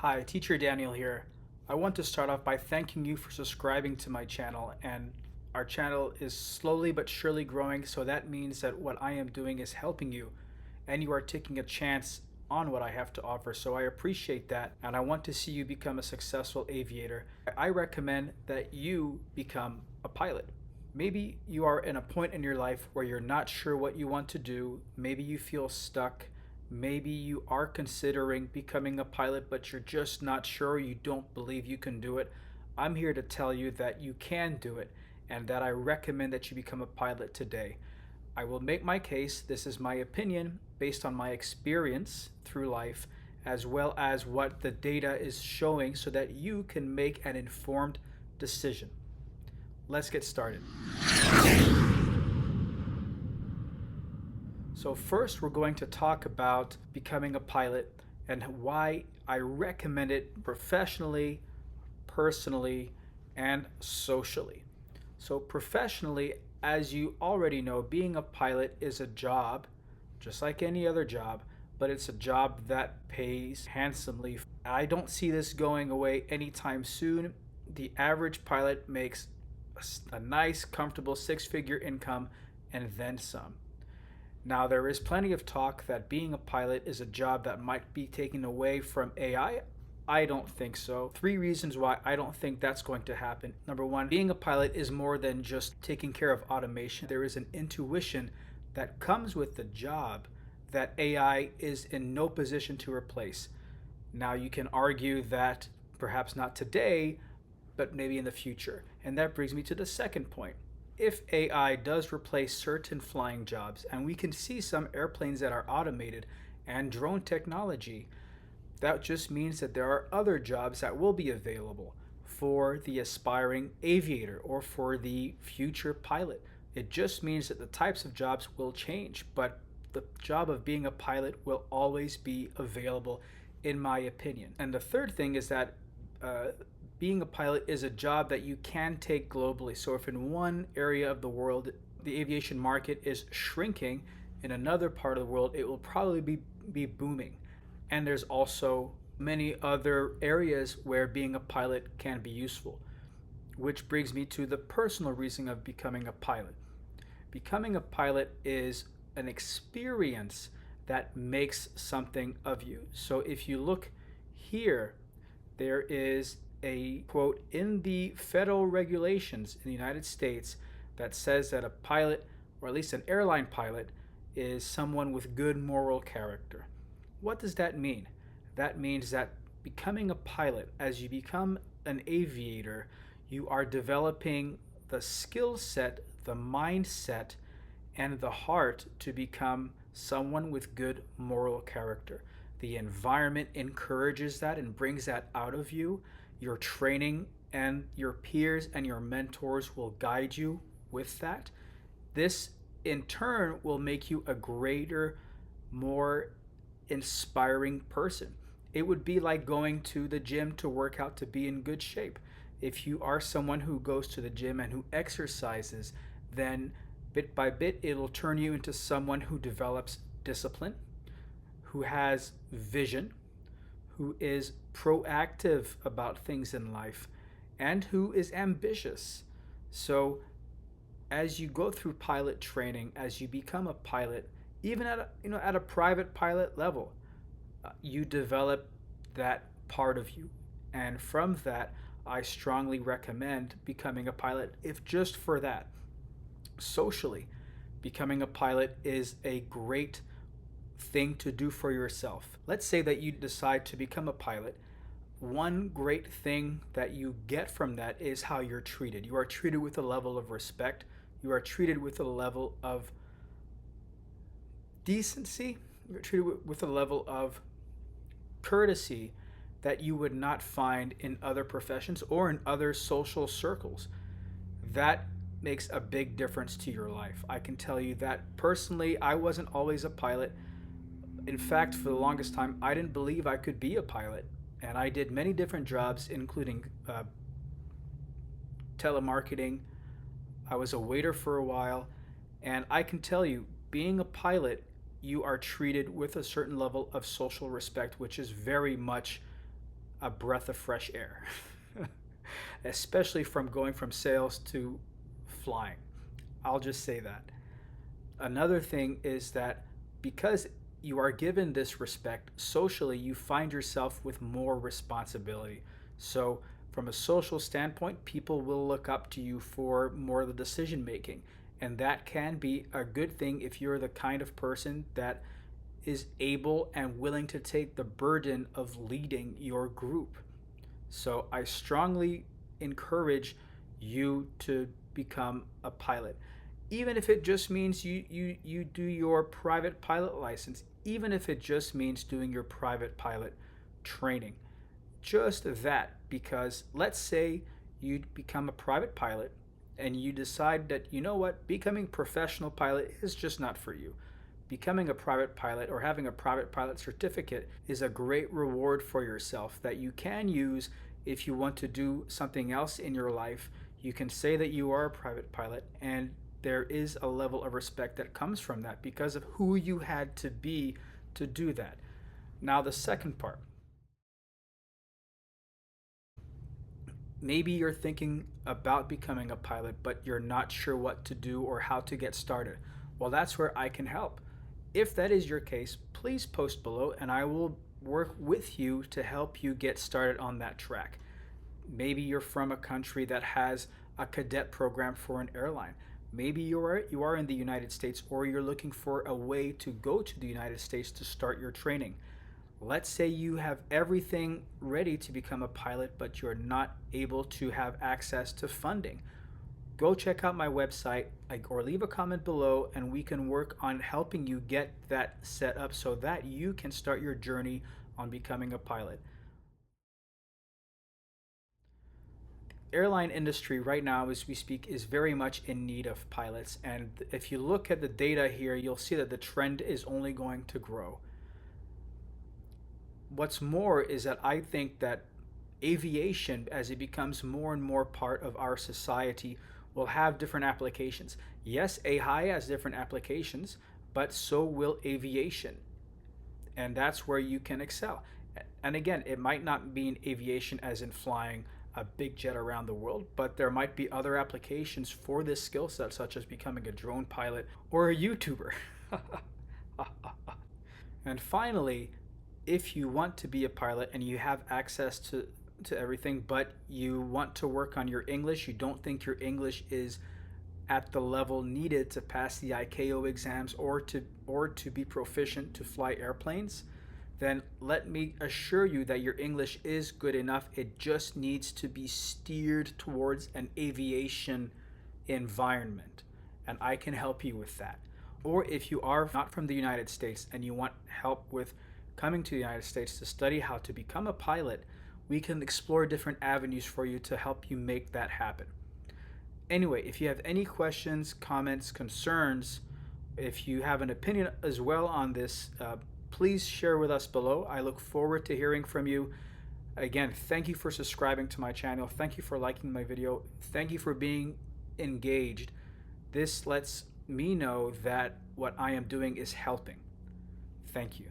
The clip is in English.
Hi, Teacher Daniel here. I want to start off by thanking you for subscribing to my channel, and our channel is slowly but surely growing, so that means that what I am doing is helping you and you are taking a chance on what I have to offer. So I appreciate that, and I want to see you become a successful aviator. I recommend that you become a pilot. Maybe you are in a point in your life where you're not sure what you want to do. Maybe you feel stuck. Maybe you are considering becoming a pilot, but you're just not sure. You don't believe you can do it. I'm here to tell you that you can do it and that I recommend that you become a pilot today. I will make my case. This is my opinion based on my experience through life, as well as what the data is showing, so that you can make an informed decision. Let's get started. So first, we're going to talk about becoming a pilot and why I recommend it professionally, personally, and socially. So professionally, as you already know, being a pilot is a job, just like any other job, but it's a job that pays handsomely. I don't see this going away anytime soon. The average pilot makes a nice, comfortable six-figure income and then some. Now, there is plenty of talk that being a pilot is a job that might be taken away from AI. I don't think so. Three reasons why I don't think that's going to happen. Number one, being a pilot is more than just taking care of automation. There is an intuition that comes with the job that AI is in no position to replace. Now, you can argue that perhaps not today, but maybe in the future. And that brings me to the second point. If AI does replace certain flying jobs, and we can see some airplanes that are automated and drone technology, that just means that there are other jobs that will be available for the aspiring aviator or for the future pilot. It just means that the types of jobs will change, but the job of being a pilot will always be available, in my opinion. And the third thing is that being a pilot is a job that you can take globally. So if in one area of the world the aviation market is shrinking, in another part of the world it will probably be booming. And there's also many other areas where being a pilot can be useful. Which brings me to the personal reason of becoming a pilot. Becoming a pilot is an experience that makes something of you. So if you look here, there is a quote in the federal regulations in the United States that says that a pilot, or at least an airline pilot, is someone with good moral character. What does that mean? That means that becoming a pilot, as you become an aviator, you are developing the skill set, the mindset, and the heart to become someone with good moral character. The environment encourages that and brings that out of you. Your training and your peers and your mentors will guide you with that. This in turn will make you a greater, more inspiring person. It would be like going to the gym to work out to be in good shape. If you are someone who goes to the gym and who exercises, then bit by bit it'll turn you into someone who develops discipline, who has vision, who is proactive about things in life, and who is ambitious. So as you go through pilot training, as you become a pilot, even at a private pilot level, you develop that part of you. And from that, I strongly recommend becoming a pilot, if just for that. Socially, becoming a pilot is a great thing to do for yourself. Let's say that you decide to become a pilot. One great thing that you get from that is how you're treated. You are treated with a level of respect. You are treated with a level of decency. You're treated with a level of courtesy that you would not find in other professions or in other social circles. That makes a big difference to your life. I can tell you that personally, I wasn't always a pilot. In fact, for the longest time, I didn't believe I could be a pilot. And I did many different jobs, including telemarketing. I was a waiter for a while. And I can tell you, being a pilot, you are treated with a certain level of social respect, which is very much a breath of fresh air, especially from going from sales to flying. I'll just say that. Another thing is that because you are given this respect socially, you find yourself with more responsibility. So, from a social standpoint, people will look up to you for more of the decision making. And that can be a good thing if you're the kind of person that is able and willing to take the burden of leading your group. So, I strongly encourage you to become a pilot, even if it just means you do your private pilot license, even if it just means doing your private pilot training. Just that, because let's say you become a private pilot and you decide that, you know what, becoming professional pilot is just not for you. Becoming a private pilot or having a private pilot certificate is a great reward for yourself that you can use if you want to do something else in your life. You can say that you are a private pilot, and there is a level of respect that comes from that because of who you had to be to do that. Now, the second part. Maybe you're thinking about becoming a pilot, but you're not sure what to do or how to get started. Well, that's where I can help. If that is your case, please post below and I will work with you to help you get started on that track. Maybe you're from a country that has a cadet program for an airline. Maybe you are in the United States, or you're looking for a way to go to the United States to start your training. Let's say you have everything ready to become a pilot, but you're not able to have access to funding. Go check out my website or leave a comment below, and we can work on helping you get that set up so that you can start your journey on becoming a pilot. Airline industry right now as we speak is very much in need of pilots, and if you look at the data here, you'll see that the trend is only going to grow. What's more is that I think that aviation, as it becomes more and more part of our society, will have different applications. Yes, AI has different applications, but so will aviation, and that's where you can excel. And again, it might not mean aviation as in flying a big jet around the world, but there might be other applications for this skill set, such as becoming a drone pilot or a YouTuber. And finally, if you want to be a pilot and you have access to everything, but you want to work on your English, you don't think your English is at the level needed to pass the ICAO exams or to be proficient to fly airplanes, then let me assure you that your English is good enough. It just needs to be steered towards an aviation environment, and I can help you with that. Or if you are not from the United States and you want help with coming to the United States to study how to become a pilot, we can explore different avenues for you to help you make that happen. Anyway, if you have any questions, comments, concerns, if you have an opinion as well on this, please share with us below. I look forward to hearing from you. Again, thank you for subscribing to my channel. Thank you for liking my video. Thank you for being engaged. This lets me know that what I am doing is helping. Thank you.